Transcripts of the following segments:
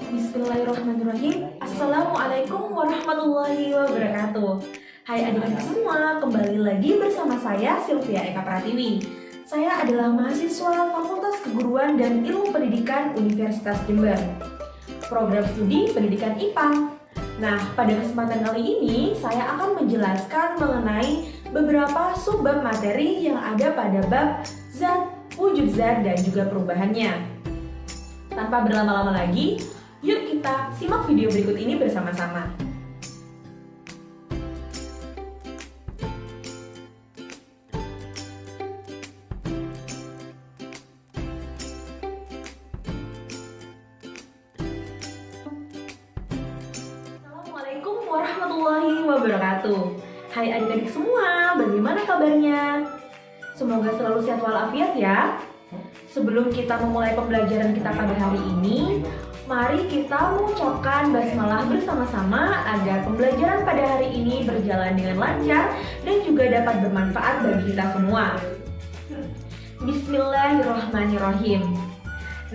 Bismillahirrahmanirrahim. Assalamualaikum warahmatullahi wabarakatuh. Hai adik-adik semua, kembali lagi bersama saya Sylvia Eka Pratiwi. Saya adalah mahasiswa Fakultas Keguruan dan Ilmu Pendidikan Universitas Jember, program studi Pendidikan IPA. Nah, pada kesempatan kali ini saya akan menjelaskan mengenai beberapa subbab materi yang ada pada bab zat, wujud zat, dan juga perubahannya. Tanpa berlama-lama lagi, yuk kita simak video berikut ini bersama-sama. Assalamualaikum warahmatullahi wabarakatuh. Hai adik-adik semua, bagaimana kabarnya? Semoga selalu sehat walafiat ya. Sebelum kita memulai pembelajaran kita pada hari ini, mari kita mengucapkan basmalah bersama-sama agar pembelajaran pada hari ini berjalan dengan lancar dan juga dapat bermanfaat bagi kita semua. Bismillahirrahmanirrahim.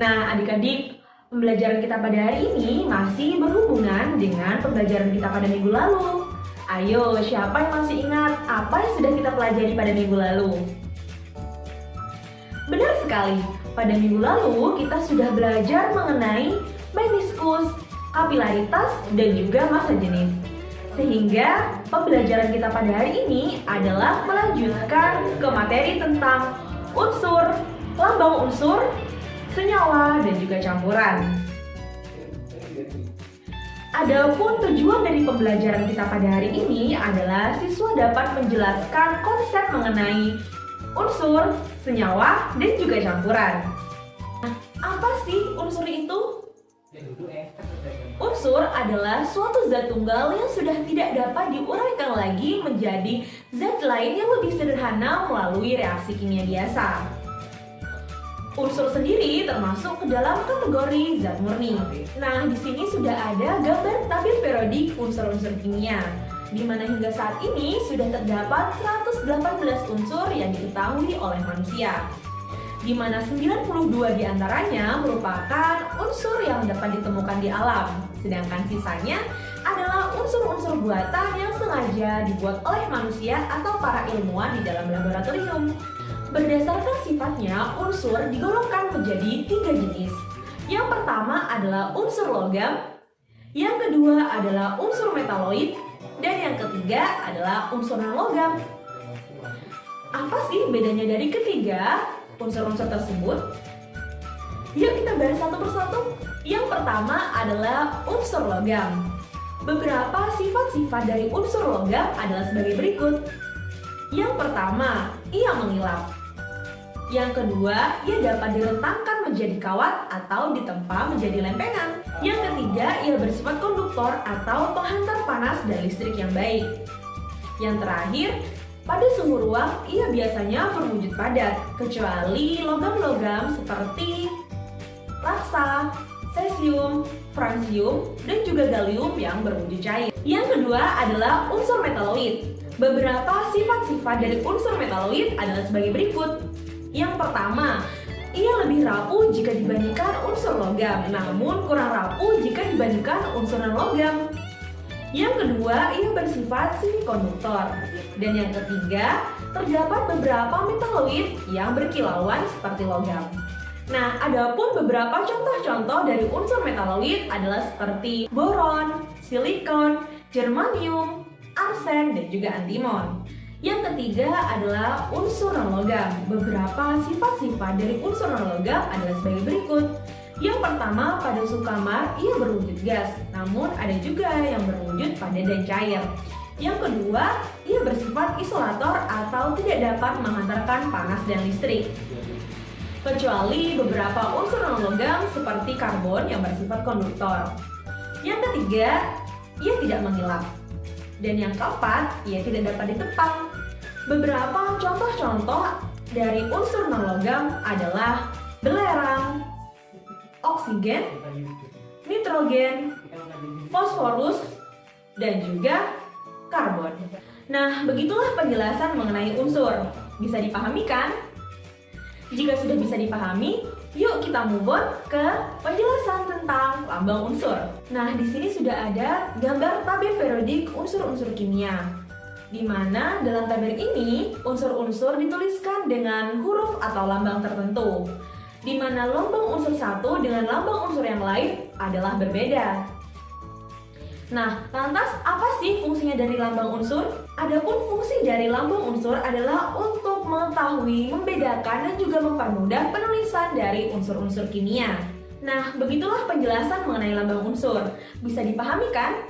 Nah, adik-adik, pembelajaran kita pada hari ini masih berhubungan dengan pembelajaran kita pada minggu lalu. Ayo, siapa yang masih ingat apa yang sudah kita pelajari pada minggu lalu? Benar sekali, pada minggu lalu kita sudah belajar mengenai meniskus, kapilaritas, dan juga massa jenis. Sehingga pembelajaran kita pada hari ini adalah melanjutkan ke materi tentang unsur, lambang unsur, senyawa, dan juga campuran. Adapun tujuan dari pembelajaran kita pada hari ini adalah siswa dapat menjelaskan konsep mengenai unsur, senyawa, dan juga campuran. Nah, apa sih unsur itu? Unsur adalah suatu zat tunggal yang sudah tidak dapat diuraikan lagi menjadi zat lain yang lebih sederhana melalui reaksi kimia biasa. Unsur sendiri termasuk ke dalam kategori zat murni. Nah, di sini sudah ada gambar tabel periodik unsur-unsur kimia, di mana hingga saat ini sudah terdapat 118 unsur yang diketahui oleh manusia, di mana 92 diantaranya merupakan unsur yang dapat ditemukan di alam, sedangkan sisanya adalah unsur-unsur buatan yang sengaja dibuat oleh manusia atau para ilmuwan di dalam laboratorium. Berdasarkan sifatnya, unsur digolongkan menjadi 3 jenis. Yang pertama adalah unsur logam, yang kedua adalah unsur metaloid, dan yang ketiga adalah unsur non-logam. Apa sih bedanya dari ketiga unsur-unsur tersebut? Yuk kita bahas satu persatu. Yang pertama adalah unsur logam. Beberapa sifat-sifat dari unsur logam adalah sebagai berikut. Yang pertama, ia mengilap. Yang kedua, ia dapat direntangkan menjadi kawat atau ditempa menjadi lempengan. Yang ketiga, ia bersifat konduktor atau penghantar panas dan listrik yang baik. Yang terakhir, pada suhu ruang, ia biasanya berwujud padat, kecuali logam-logam seperti raksa, cesium, francium, dan juga gallium yang berwujud cair. Yang kedua adalah unsur metaloid. Beberapa sifat-sifat dari unsur metaloid adalah sebagai berikut. Yang pertama, ia lebih rapuh jika dibandingkan unsur logam, namun kurang rapuh jika dibandingkan unsur non-logam. Yang kedua, ia bersifat semikonduktor. Dan yang ketiga, terdapat beberapa metaloid yang berkilauan seperti logam. Nah, adapun beberapa contoh-contoh dari unsur metaloid adalah seperti boron, silikon, germanium, arsen, dan juga antimon. Yang ketiga adalah unsur non-logam. Beberapa sifat-sifat dari unsur non-logam adalah sebagai berikut. Yang pertama, pada suhu kamar ia berwujud gas, namun ada juga yang berwujud padat dan cair. Yang kedua, ia bersifat isolator atau tidak dapat menghantarkan panas dan listrik, kecuali beberapa unsur non-logam seperti karbon yang bersifat konduktor. Yang ketiga, ia tidak mengilap. Dan yang keempat, ia tidak dapat ditepang. Beberapa contoh-contoh dari unsur non-logam adalah belerang, oksigen, nitrogen, fosforus, dan juga karbon. Nah, begitulah penjelasan mengenai unsur. Bisa dipahami kan? Jika sudah bisa dipahami, Yuk kita move on ke penjelasan tentang lambang unsur. Nah, di sini sudah ada gambar tabel periodik unsur-unsur kimia. Di mana dalam tabel ini unsur-unsur dituliskan dengan huruf atau lambang tertentu. Di mana lambang unsur satu dengan lambang unsur yang lain adalah berbeda. Nah, lantas apa sih fungsinya dari lambang unsur? Adapun fungsi dari lambang unsur adalah untuk mengetahui, membedakan, dan juga mempermudah penulisan dari unsur-unsur kimia. Nah, begitulah penjelasan mengenai lambang unsur. Bisa dipahami kan?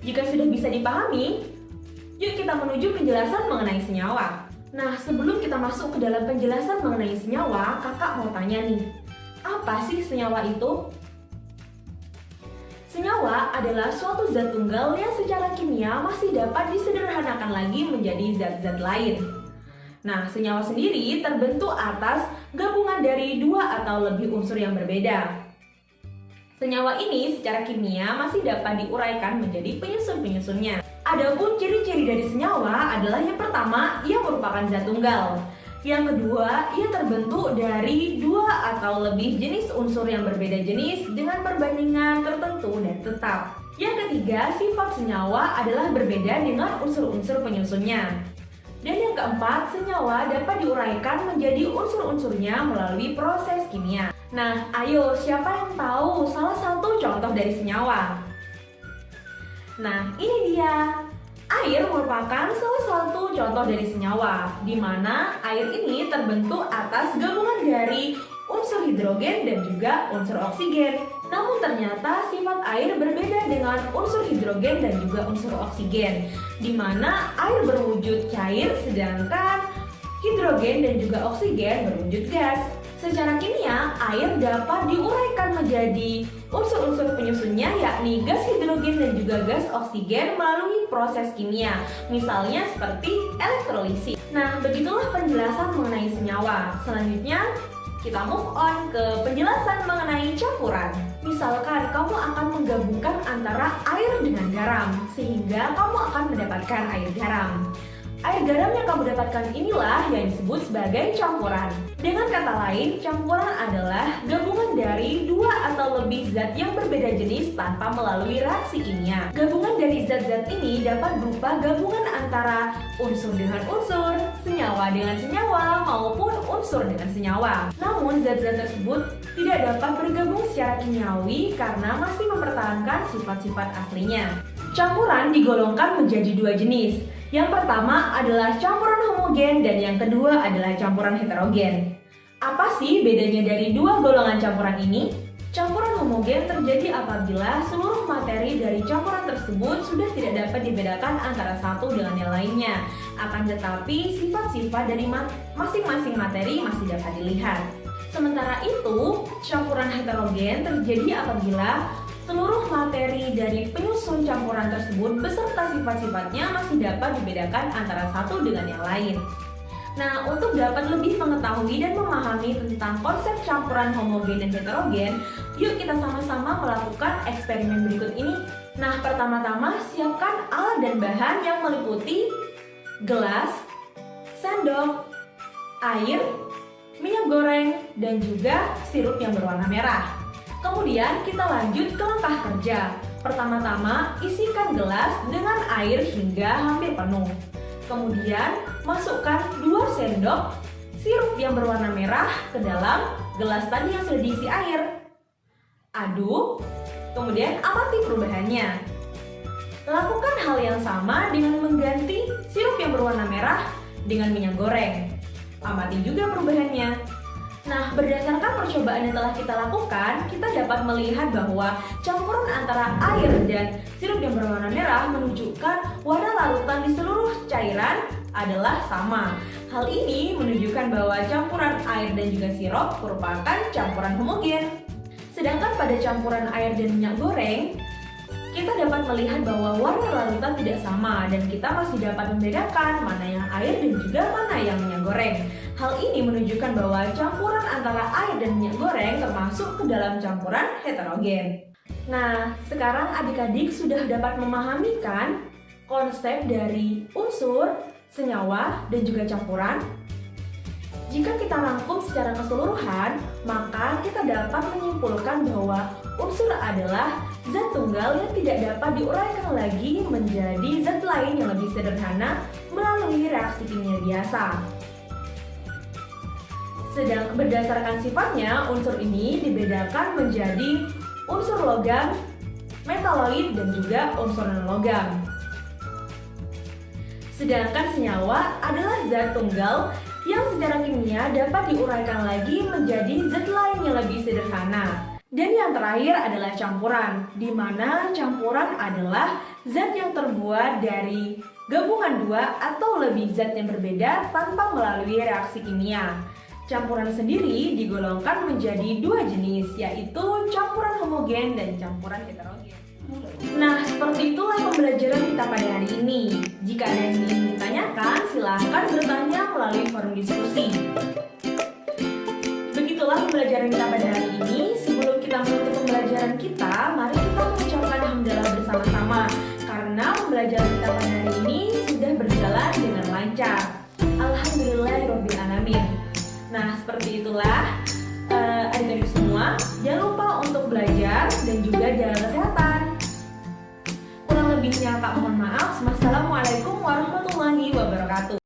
Jika sudah bisa dipahami, yuk kita menuju penjelasan mengenai senyawa. Nah, sebelum kita masuk ke dalam penjelasan mengenai senyawa, kakak mau tanya nih, apa sih senyawa itu? Senyawa adalah suatu zat tunggal yang secara kimia masih dapat disederhanakan lagi menjadi zat-zat lain. Nah, senyawa sendiri terbentuk atas gabungan dari dua atau lebih unsur yang berbeda. Senyawa ini secara kimia masih dapat diuraikan menjadi penyusun-penyusunnya. Adapun ciri-ciri dari senyawa adalah yang pertama, ia merupakan zat tunggal. Yang kedua, ia terbentuk dari dua atau lebih jenis unsur yang berbeda jenis dengan perbandingan tertentu dan tetap. Yang ketiga, sifat senyawa adalah berbeda dengan unsur-unsur penyusunnya. Dan yang keempat, senyawa dapat diuraikan menjadi unsur-unsurnya melalui proses kimia. Nah, ayo siapa yang tahu salah satu contoh dari senyawa? Nah, ini dia. Air merupakan salah satu contoh dari senyawa, di mana air ini terbentuk atas gabungan dari unsur hidrogen dan juga unsur oksigen. Namun ternyata sifat air berbeda dengan unsur hidrogen dan juga unsur oksigen, di mana air berwujud cair sedangkan hidrogen dan juga oksigen berwujud gas. Secara kimia, air dapat diuraikan menjadi unsur-unsur penyusunnya yakni gas hidrogen dan juga gas oksigen melalui proses kimia, misalnya seperti elektrolisis. Nah, begitulah penjelasan mengenai senyawa. Selanjutnya, kita move on ke penjelasan mengenai campuran. Misalkan kamu akan menggabungkan antara air dengan garam, sehingga kamu akan mendapatkan air garam. Air garam yang kamu dapatkan inilah yang disebut sebagai campuran. Dengan kata lain, campuran adalah gabungan dari dua atau lebih zat yang berbeda jenis tanpa melalui reaksi kimia. Gabungan dari zat-zat ini dapat berupa gabungan antara unsur dengan unsur, senyawa dengan senyawa, maupun unsur dengan senyawa. Namun, zat-zat tersebut tidak dapat bergabung secara kimiawi karena masih mempertahankan sifat-sifat aslinya. Campuran digolongkan menjadi dua jenis. Yang pertama adalah campuran homogen dan yang kedua adalah campuran heterogen. Apa sih bedanya dari dua golongan campuran ini? Campuran homogen terjadi apabila seluruh materi dari campuran tersebut sudah tidak dapat dibedakan antara satu dengan yang lainnya. Akan tetapi sifat-sifat dari masing-masing materi masih dapat dilihat. Sementara itu, campuran heterogen terjadi apabila seluruh materi dari penyusun campuran tersebut beserta sifat-sifatnya masih dapat dibedakan antara satu dengan yang lain. Nah, untuk dapat lebih mengetahui dan memahami tentang konsep campuran homogen dan heterogen, yuk kita sama-sama melakukan eksperimen berikut ini. Nah, pertama-tama siapkan alat dan bahan yang meliputi gelas, sendok, air, minyak goreng, dan juga sirup yang berwarna merah. Kemudian kita lanjut ke langkah kerja. Pertama-tama isikan gelas dengan air hingga hampir penuh. Kemudian masukkan 2 sendok sirup yang berwarna merah ke dalam gelas tadi yang sudah diisi air. Aduk, kemudian amati perubahannya. Lakukan hal yang sama dengan mengganti sirup yang berwarna merah dengan minyak goreng. Amati juga perubahannya. Nah, berdasarkan percobaan yang telah kita lakukan, kita dapat melihat bahwa campuran antara air dan sirup yang berwarna merah menunjukkan warna larutan di seluruh cairan adalah sama. Hal ini menunjukkan bahwa campuran air dan juga sirup merupakan campuran homogen. Sedangkan pada campuran air dan minyak goreng, kita dapat melihat bahwa warna larutan tidak sama dan kita masih dapat membedakan mana yang air dan juga mana yang minyak goreng. Hal ini menunjukkan bahwa campuran antara air dan minyak goreng termasuk ke dalam campuran heterogen. Nah, sekarang adik-adik sudah dapat memahami kan konsep dari unsur, senyawa, dan juga campuran? Jika kita rangkum secara keseluruhan, maka kita dapat menyimpulkan bahwa unsur adalah zat tunggal yang tidak dapat diuraikan lagi menjadi zat lain yang lebih sederhana melalui reaksi kimia biasa. Sedang berdasarkan sifatnya, unsur ini dibedakan menjadi unsur logam, metaloid, dan juga unsur non-logam. Sedangkan senyawa adalah zat tunggal yang secara kimia dapat diuraikan lagi menjadi zat lain yang lebih sederhana. Dan yang terakhir adalah campuran, di mana campuran adalah zat yang terbuat dari gabungan dua atau lebih zat yang berbeda tanpa melalui reaksi kimia. Campuran sendiri digolongkan menjadi dua jenis, yaitu campuran homogen dan campuran heterogen. Nah, seperti itulah pembelajaran kita pada hari ini. Jika ada yang ingin ditanyakan, silahkan bertanya melalui forum diskusi. Begitulah pembelajaran kita pada hari ini. Sebelum kita menutup pembelajaran kita, mari kita mengucapkan alhamdulillah bersama-sama karena pembelajaran kita pada hari ini sudah berjalan dengan lancar. Alhamdulillahirabbil alamin. Nah, seperti itulah adik-adik semua, jangan lupa untuk belajar dan juga jaga kesehatan. Kurang lebihnya Kak mohon maaf. Wassalamualaikum warahmatullahi wabarakatuh.